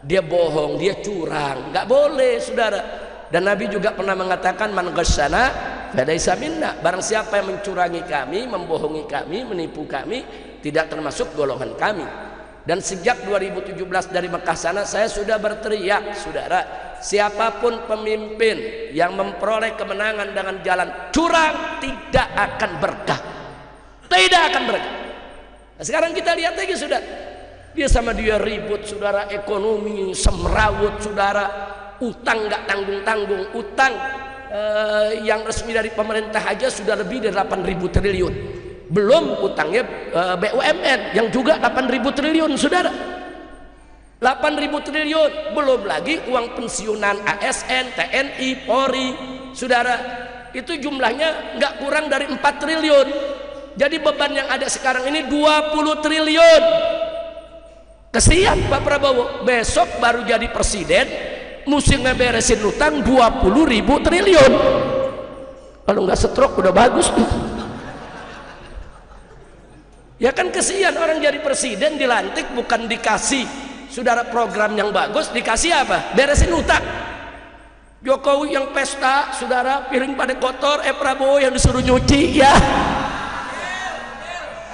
[SPEAKER 1] Dia bohong, dia curang, nggak boleh, saudara. Dan Nabi juga pernah mengatakan, man ghasyana falaysa minna. Barang siapa yang mencurangi kami, membohongi kami, menipu kami, tidak termasuk golongan kami. Dan sejak 2017 dari Mekah sana saya sudah berteriak, saudara, siapapun pemimpin yang memperoleh kemenangan dengan jalan curang tidak akan berkah, tidak akan berkah. Nah, sekarang kita lihat lagi, saudara, dia sama dia ribut, saudara, ekonomi semrawut, saudara, utang nggak tanggung-tanggung, utang yang resmi dari pemerintah aja sudah lebih dari 8.000 triliun. Belum utangnya BUMN yang juga 8.000 triliun, saudara. 8.000 triliun, belum lagi uang pensiunan ASN, TNI, Polri, saudara. Itu jumlahnya nggak kurang dari 4 triliun. Jadi beban yang ada sekarang ini 20 triliun. Kesian Pak Prabowo, besok baru jadi presiden, mesti ngeberesin utang 20.000 triliun. Kalau nggak stroke udah bagus tuh. Ya kan kesian orang jadi presiden dilantik bukan dikasih, saudara, program yang bagus, dikasih apa? Beresin utang. Jokowi yang pesta, saudara, piring pada kotor, Prabowo yang disuruh nyuci, ya.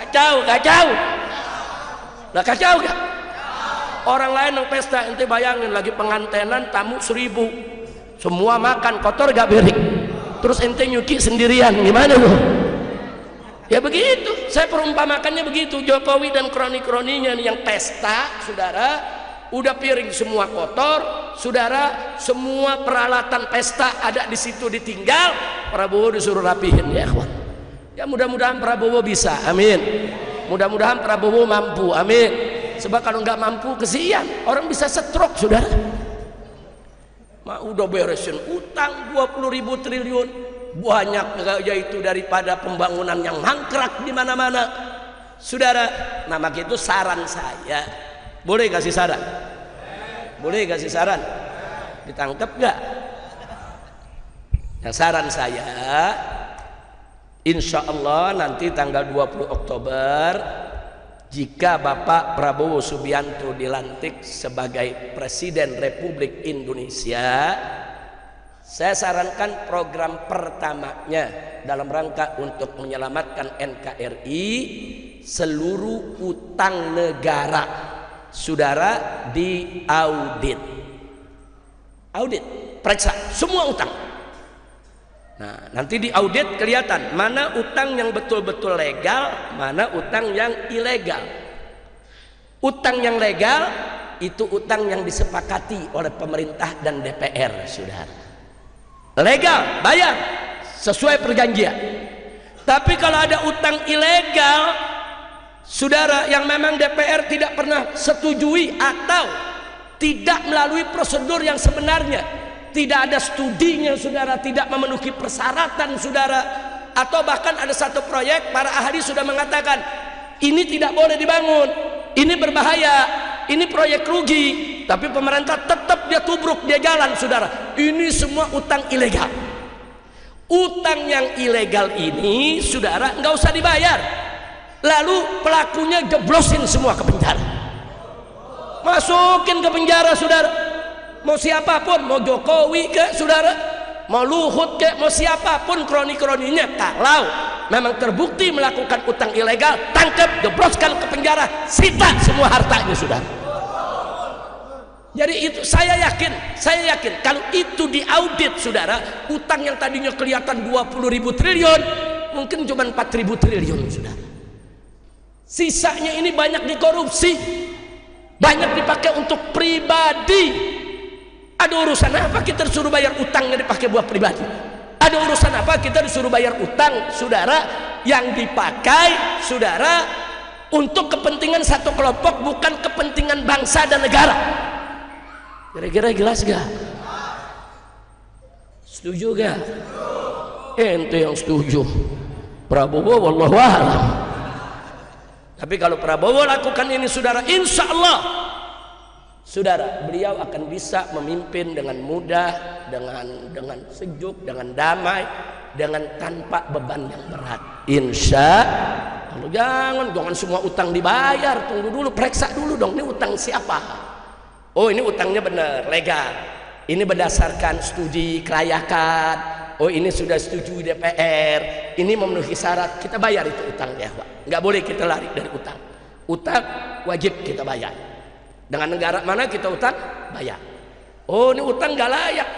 [SPEAKER 1] Kacau, kacau. Lah kacau gak? Orang lain yang pesta, ente bayangin lagi pengantenan tamu 1000, semua makan kotor gak piring, terus ente nyuci sendirian, gimana loh? Ya begitu, saya perumpamakannya begitu. Jokowi dan kroni-kroninya yang pesta, saudara, udah piring semua kotor, saudara, semua peralatan pesta ada di situ ditinggal, Prabowo disuruh rapihin, ya kawan. Ya mudah-mudahan Prabowo bisa, amin. Mudah-mudahan Prabowo mampu, amin. Sebab kalau nggak mampu kesian, orang bisa stroke, saudara. Udah beresin utang 20.000 triliun. Banyak yaitu daripada pembangunan yang mangkrak di mana-mana, saudara. Nah, maka itu saran saya, boleh kasih saran? Boleh kasih saran? Ditangkap gak? Nah, saran saya, insya Allah nanti tanggal 20 Oktober jika Bapak Prabowo Subianto dilantik sebagai Presiden Republik Indonesia, saya sarankan program pertamanya dalam rangka untuk menyelamatkan NKRI, seluruh utang negara, saudara, diaudit. Audit, periksa semua utang. Nah, nanti diaudit kelihatan mana utang yang betul-betul legal, mana utang yang ilegal. Utang yang legal itu utang yang disepakati oleh pemerintah dan DPR, saudara. Legal, bayar sesuai perjanjian. Tapi kalau ada utang ilegal, saudara, yang memang DPR tidak pernah setujui atau tidak melalui prosedur yang sebenarnya, tidak ada studinya, saudara, tidak memenuhi persyaratan, saudara, atau bahkan ada satu proyek para ahli sudah mengatakan ini tidak boleh dibangun, ini berbahaya, ini proyek rugi, tapi pemerintah tetap dia tubruk, dia jalan, saudara. Ini semua utang ilegal. Utang yang ilegal ini, saudara, nggak usah dibayar, lalu pelakunya jeblosin semua ke penjara, masukin ke penjara, saudara. Mau siapapun, mau Jokowi ke, saudara, mau Luhut ke, mau siapapun kroni-kroninya, kalau memang terbukti melakukan utang ilegal, tangkap, jebloskan ke penjara, sita semua hartanya, saudara. Jadi itu saya yakin kalau itu diaudit, saudara, utang yang tadinya kelihatan 20.000 triliun mungkin cuma 4.000 triliun, saudara. Sisanya ini banyak dikorupsi, banyak dipakai untuk pribadi. Ada urusan apa kita disuruh bayar utangnya dipakai buat pribadi? Ada urusan apa kita disuruh bayar utang, saudara, yang dipakai, saudara, untuk kepentingan satu kelompok, bukan kepentingan bangsa dan negara? Kira-kira jelas gak? Setuju gak? Ente yang setuju, Prabowo wallahu a'lam. Tapi kalau Prabowo lakukan ini, saudara, insya Allah, saudara, beliau akan bisa memimpin dengan mudah, dengan sejuk, dengan damai, dengan tanpa beban yang berat. Insya Allah. Jangan semua utang dibayar. Tunggu dulu, periksa dulu dong, ini utang siapa? Oh, ini utangnya benar, legal. Ini berdasarkan studi kelayakan. Oh, ini sudah setuju DPR. Ini memenuhi syarat, kita bayar itu utangnya, Pak. Nggak boleh kita lari dari utang. Utang wajib kita bayar. Dengan negara mana kita utang? Bayar. Oh, ini utang nggak layak.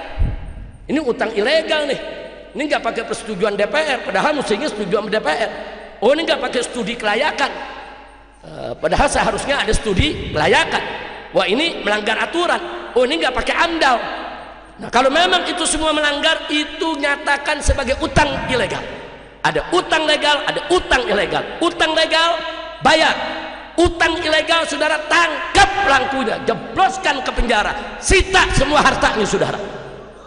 [SPEAKER 1] Ini utang ilegal nih. Ini nggak pakai persetujuan DPR, padahal mestinya setujuan DPR. Oh, ini nggak pakai studi kelayakan, padahal seharusnya ada studi kelayakan. Wah, ini melanggar aturan. Oh, ini nggak pakai AMDAL. Nah, kalau memang itu semua melanggar, itu nyatakan sebagai utang ilegal. Ada utang legal, ada utang ilegal. Utang legal bayar, utang ilegal saudara tangkap pelakunya, jebloskan ke penjara, sita semua hartanya saudara.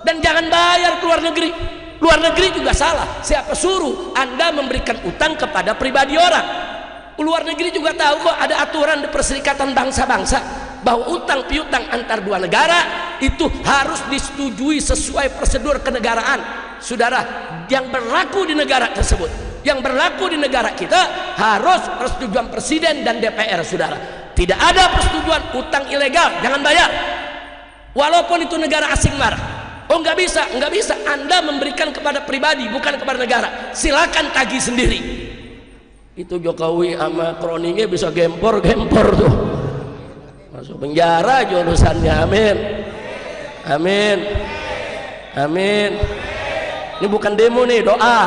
[SPEAKER 1] Dan jangan bayar ke luar negeri. Luar negeri juga salah. Siapa suruh Anda memberikan utang kepada pribadi orang? Luar negeri juga tahu kok ada aturan di Perserikatan Bangsa-Bangsa bahwa utang piutang antar dua negara itu harus disetujui sesuai prosedur kenegaraan. Saudara, yang berlaku di negara tersebut, yang berlaku di negara kita harus persetujuan presiden dan DPR, saudara. Tidak ada persetujuan utang ilegal, jangan bayar. Walaupun itu negara asing marah. Oh, nggak bisa, nggak bisa. Anda memberikan kepada pribadi, bukan kepada negara. Silakan tagih sendiri. Itu Jokowi sama kroningnya bisa gempor-gempor tuh. Masuk penjara jurusannya. Amin. Amin. Amin. Ini bukan demo nih, doa.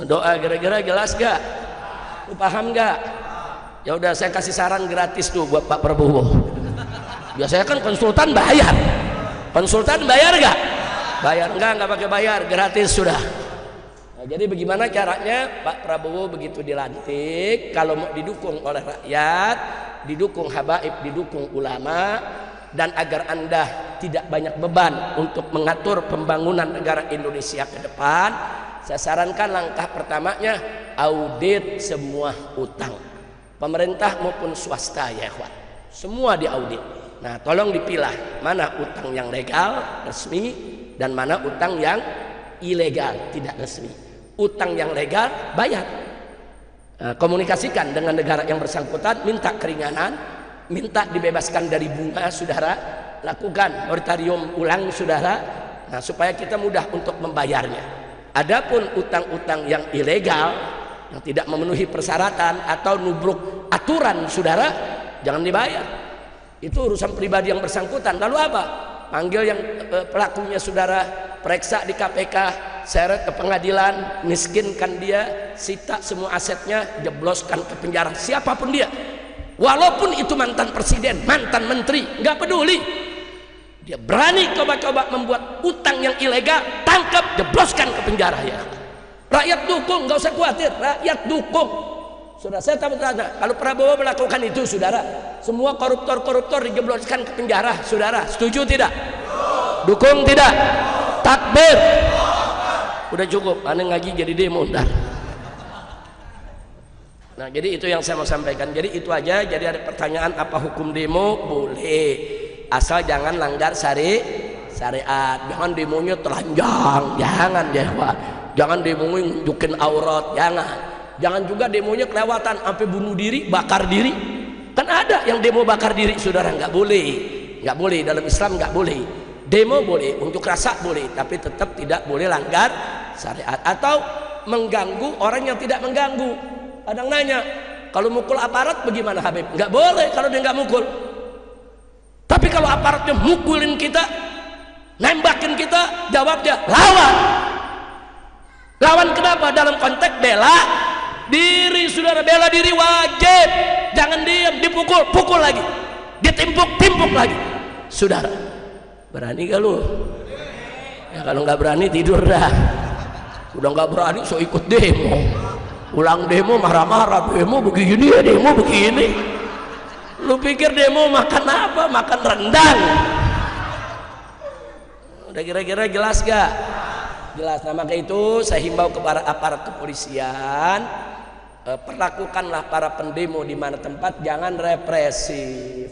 [SPEAKER 1] Doa kira-kira jelas gak? Lu paham gak? Ya udah, saya kasih saran gratis tuh buat Pak Prabowo. Biasanya kan konsultan bayar. Konsultan bayar gak? Bayar enggak pakai bayar, gratis sudah. Nah, jadi bagaimana caranya Pak Prabowo begitu dilantik, kalau mau didukung oleh rakyat, didukung habaib, didukung ulama, dan agar Anda tidak banyak beban untuk mengatur pembangunan negara Indonesia ke depan, saya sarankan langkah pertamanya audit semua utang, pemerintah maupun swasta ya ikhwan, semua diaudit. Nah, tolong dipilah mana utang yang legal resmi dan mana utang yang ilegal tidak resmi. Utang yang legal bayar. Nah, komunikasikan dengan negara yang bersangkutan, minta keringanan, minta dibebaskan dari bunga, saudara. Lakukan moratorium ulang, saudara. Nah, supaya kita mudah untuk membayarnya. Adapun utang-utang yang ilegal yang tidak memenuhi persyaratan atau nubruk aturan, saudara, jangan dibayar. Itu urusan pribadi yang bersangkutan. Lalu apa? Panggil yang pelakunya, saudara, periksa di KPK, seret ke pengadilan, miskinkan dia, sita semua asetnya, jebloskan ke penjara, siapapun dia, walaupun itu mantan presiden, mantan menteri, nggak peduli. Dia berani coba-coba membuat utang yang ilegal, tangkap, jebloskan ke penjara ya. Rakyat dukung, nggak usah khawatir, rakyat dukung. Saudara, saya tahu kalau Prabowo melakukan itu, saudara, semua koruptor-koruptor dijebloskan ke penjara, saudara, setuju tidak? Dukung tidak? Takbir. Udah cukup, aneh ngaji jadi demo ntar. Nah, jadi itu yang saya mau sampaikan. Jadi itu aja. Jadi ada pertanyaan apa hukum demo? Boleh, asal jangan langgar syariat. Jangan demonya telanjang, jangan ya Pak. Jangan demonya nunjukin aurat, jangan. Jangan juga demonya kelewatan sampai bunuh diri, bakar diri. Kan ada yang demo bakar diri, saudara, nggak boleh. Nggak boleh, dalam Islam nggak boleh. Demo boleh, unjuk rasa boleh, tapi tetap tidak boleh langgar syariat atau mengganggu orang yang tidak mengganggu. Kadang nanya, kalau mukul aparat bagaimana Habib? Nggak boleh kalau dia nggak mukul. Tapi kalau aparatnya mukulin kita, nembakin kita, jawabnya lawan. Lawan kenapa? Dalam konteks bela diri, saudara. Bela diri wajib. Jangan diam, dipukul, pukul lagi, ditimpuk, timpuk lagi, saudara. Berani gak lu? Ya kalau nggak berani tidur dah. Udah nggak berani so ikut demo. Ulang demo marah-marah, demo begini ya, demo begini. Lu pikir demo makan apa? Makan rendang. Udah kira-kira jelas gak? Jelas. Nah, maka itu saya himbau kepada aparat kepolisian, perlakukanlah para pendemo di mana tempat, jangan represif.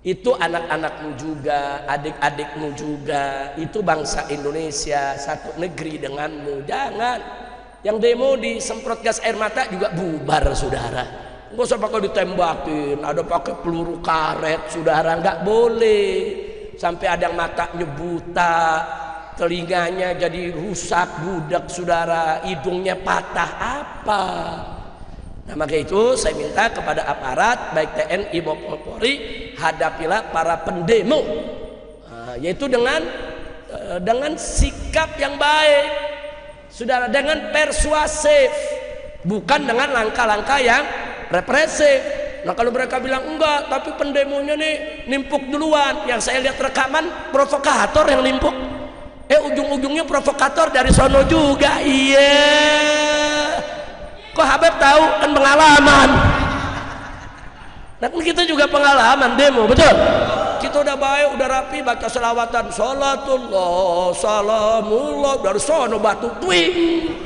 [SPEAKER 1] Itu anak-anakmu juga, adik-adikmu juga. Itu bangsa Indonesia, satu negeri denganmu. Jangan yang demo disemprot gas air mata juga bubar, saudara. Nggak usah pakai ditembakin, ada pakai peluru karet, saudara. Nggak boleh. Sampai ada yang matanya buta, telinganya jadi rusak, budak, saudara. Hidungnya patah, apa? Nah, maka itu saya minta kepada aparat baik TNI maupun Polri, hadapilah para pendemo, yaitu dengan sikap yang baik, saudara, dengan persuasif, bukan dengan langkah-langkah yang represif. Nah, kalau mereka bilang enggak, tapi pendemonya nih nimpuk duluan, yang saya lihat rekaman provokator yang nimpuk, ujung-ujungnya provokator dari sono juga, iya. Kok Habib tahu? Kan pengalaman. Nah, kita juga pengalaman demo, betul? Kita udah baik, udah rapi, baca selawatan, salatullah, salamullah, dari sono batu twing.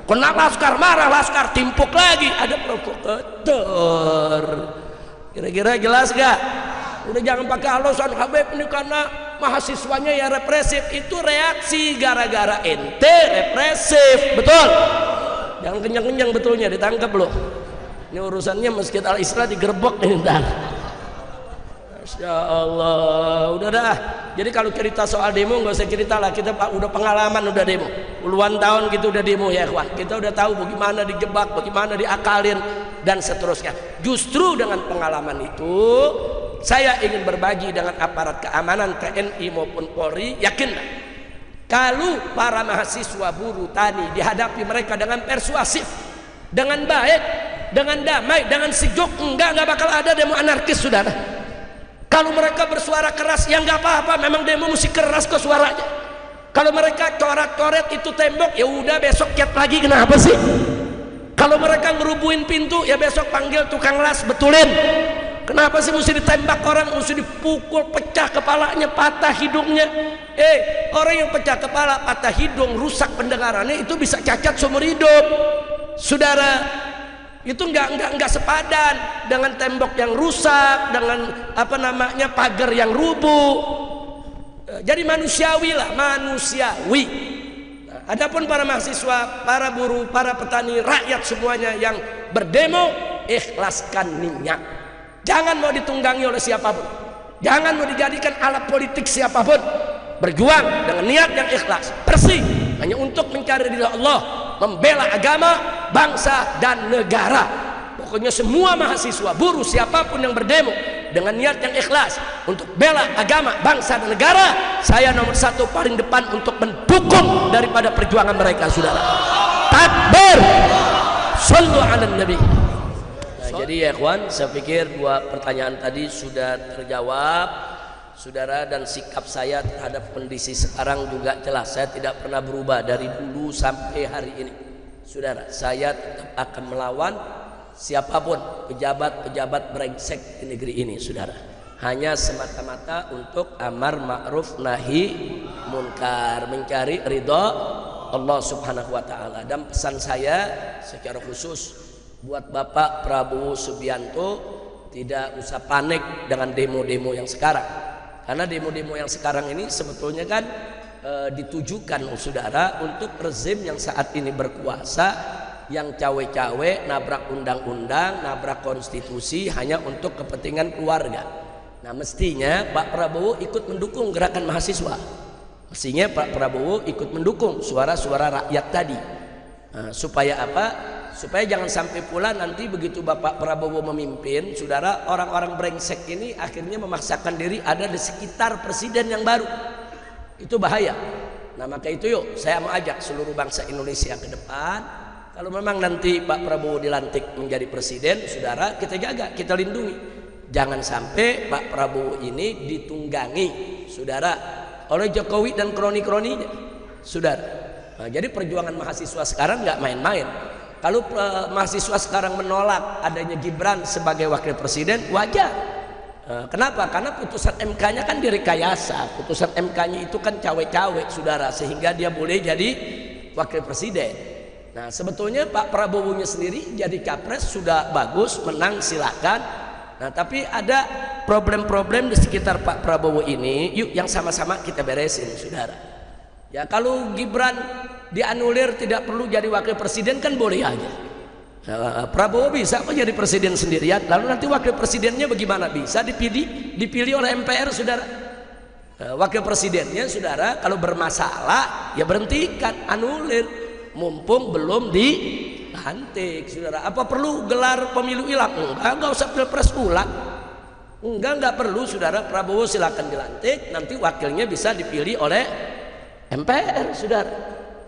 [SPEAKER 1] Kena laskar marah, laskar timpuk lagi, ada provokator. Kira-kira jelas gak? Udah jangan pakai alasan Habib ini karena mahasiswanya ya represif. Itu reaksi gara-gara ente represif, betul? Jangan kenyang-kenyang betulnya, ditangkap loh. Ini urusannya Masjid Al-Isra digerebek ini ntar. Masya Allah, udah dah. Jadi kalau cerita soal demo nggak usah cerita lah. Kita udah pengalaman, udah demo. Puluhan tahun kita udah demo ya ikhwan. Kita udah tahu bagaimana dijebak, bagaimana diakalin dan seterusnya. Justru dengan pengalaman itu, saya ingin berbagi dengan aparat keamanan TNI maupun Polri. Yakinlah, kalau para mahasiswa buruh tani dihadapi mereka dengan persuasif, dengan baik, dengan damai, dengan sejuk, enggak bakal ada demo anarkis, saudara. Kalau mereka bersuara keras, ya enggak apa-apa, memang demo mesti keras ke suaranya. Kalau mereka coret-coret itu tembok, ya udah besok cat lagi, kenapa sih? Kalau mereka ngerubuhin pintu, ya besok panggil tukang las betulin. Kenapa sih mesti ditembak orang, mesti dipukul, pecah kepalanya, patah hidungnya? Orang yang pecah kepala, patah hidung, rusak pendengarannya, itu bisa cacat seumur hidup, saudara. Itu enggak sepadan dengan tembok yang rusak, dengan pagar yang rubuh. Jadi manusiawi lah, manusiawi. Nah, adapun para mahasiswa, para buruh, para petani, rakyat semuanya yang berdemo, ikhlaskan niat. Jangan mau ditunggangi oleh siapapun, jangan mau dijadikan alat politik siapapun. Berjuang dengan niat yang ikhlas, bersih, hanya untuk mencari ridha Allah, membela agama, bangsa dan negara. Pokoknya semua mahasiswa, buruh, siapapun yang berdemo dengan niat yang ikhlas untuk bela agama, bangsa dan negara, saya nomor satu paling depan untuk mendukung daripada perjuangan mereka, saudara. Takbir, shallu ala nabi. Jadi ya kawan, saya pikir dua pertanyaan tadi sudah terjawab, saudara, dan sikap saya terhadap kondisi sekarang juga jelas. Saya tidak pernah berubah dari dulu sampai hari ini, saudara. Saya tetap akan melawan siapapun pejabat-pejabat brengsek di negeri ini, saudara. Hanya semata-mata untuk amar ma'ruf nahi munkar, mencari ridha Allah Subhanahu wa taala. Dan pesan saya secara khusus buat Bapak Prabowo Subianto, tidak usah panik dengan demo-demo yang sekarang, karena demo-demo yang sekarang ini sebetulnya kan ditujukan, saudara, untuk rezim yang saat ini berkuasa, yang cawe-cawe, nabrak undang-undang, nabrak konstitusi hanya untuk kepentingan keluarga. Nah, mestinya Pak Prabowo ikut mendukung gerakan mahasiswa, mestinya Pak Prabowo ikut mendukung suara-suara rakyat tadi. Nah, supaya apa? Supaya jangan sampai pula nanti begitu Bapak Prabowo memimpin, saudara, orang-orang brengsek ini akhirnya memaksakan diri ada di sekitar presiden yang baru. Itu bahaya. Nah, maka itu yuk, saya mau ajak seluruh bangsa Indonesia ke depan. Kalau memang nanti Pak Prabowo dilantik menjadi presiden, saudara, kita jaga, kita lindungi. Jangan sampai Pak Prabowo ini ditunggangi, saudara, oleh Jokowi dan kroni-kroninya, saudara. Nah, jadi perjuangan mahasiswa sekarang nggak main-main. Kalau mahasiswa sekarang menolak adanya Gibran sebagai wakil presiden, wajar. Kenapa? Karena putusan MK-nya kan direkayasa. Putusan MK-nya itu kan cawe-cawe, saudara, sehingga dia boleh jadi wakil presiden. Nah, sebetulnya Pak Prabowo-nya sendiri jadi capres sudah bagus, menang, silakan. Nah, tapi ada problem-problem di sekitar Pak Prabowo ini, yuk yang sama-sama kita beresin, saudara. Ya, kalau Gibran dianulir tidak perlu jadi wakil presiden kan boleh aja. Nah, Prabowo bisa kok jadi presiden sendirian. Lalu nanti wakil presidennya bagaimana? Bisa dipilih oleh MPR, saudara. Nah, wakil presidennya, saudara, kalau bermasalah ya berhentikan, anulir, mumpung belum dilantik, saudara. Apa perlu gelar pemilu ulang? Enggak usah pilpres ulang. Enggak perlu, saudara. Prabowo silakan dilantik, nanti wakilnya bisa dipilih oleh MPR, saudara.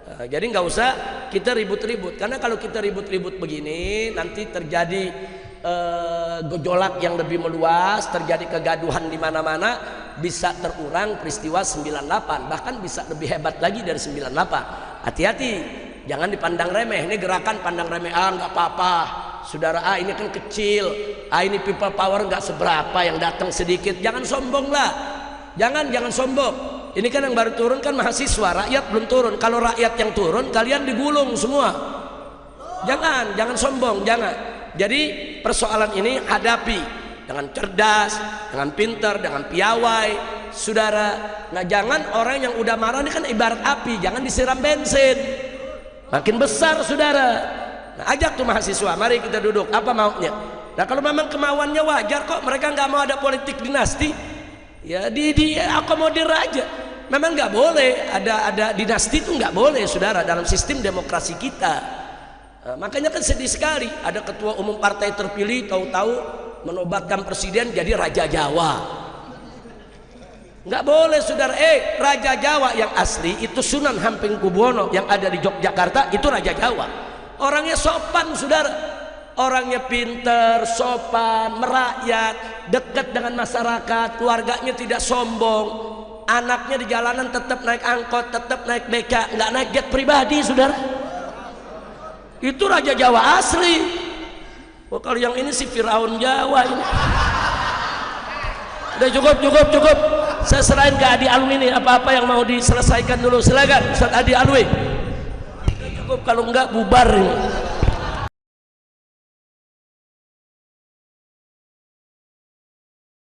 [SPEAKER 1] Nah, jadi nggak usah kita ribut-ribut, karena kalau kita ribut-ribut begini nanti terjadi gejolak yang lebih meluas, terjadi kegaduhan di mana-mana, bisa terulang peristiwa 98, bahkan bisa lebih hebat lagi dari 98. Hati-hati, jangan dipandang remeh. Ini gerakan pandang remeh, nggak apa-apa, saudara, ini kan kecil, ini people power nggak seberapa, yang datang sedikit. Jangan sombong lah, jangan sombong. Ini kan yang baru turun kan mahasiswa, rakyat belum turun. Kalau rakyat yang turun, kalian digulung semua. Jangan sombong, jangan. Jadi persoalan ini hadapi dengan cerdas, dengan pintar, dengan piawai, saudara. Nah, jangan orang yang udah marah ini kan ibarat api, jangan disiram bensin, makin besar, saudara. Nah, ajak tuh mahasiswa, mari kita duduk, apa maunya. Nah, kalau memang kemauannya wajar kok, mereka nggak mau ada politik dinasti, ya diakomodir aja. Memang nggak boleh ada dinasti, itu nggak boleh, saudara, dalam sistem demokrasi kita. Nah, makanya kan sedih sekali ada ketua umum partai terpilih tahu-tahu menobatkan presiden jadi Raja Jawa. Nggak boleh, saudara. Raja Jawa yang asli itu Sunan Hamengkubuwono yang ada di Yogyakarta, itu Raja Jawa. Orangnya sopan, saudara. Orangnya pinter, sopan, merakyat, dekat dengan masyarakat, keluarganya tidak sombong. Anaknya di jalanan tetap naik angkot, tetap naik beca, nggak naik jet pribadi, saudara. Itu Raja Jawa asli. Oh, kalau yang ini si Firaun Jawa ini. Udah cukup. Saya serahin ke Adi Alwi ini, apa-apa yang mau diselesaikan dulu, silakan Ustaz Adi Alwi. Udah cukup, kalau enggak bubar ini.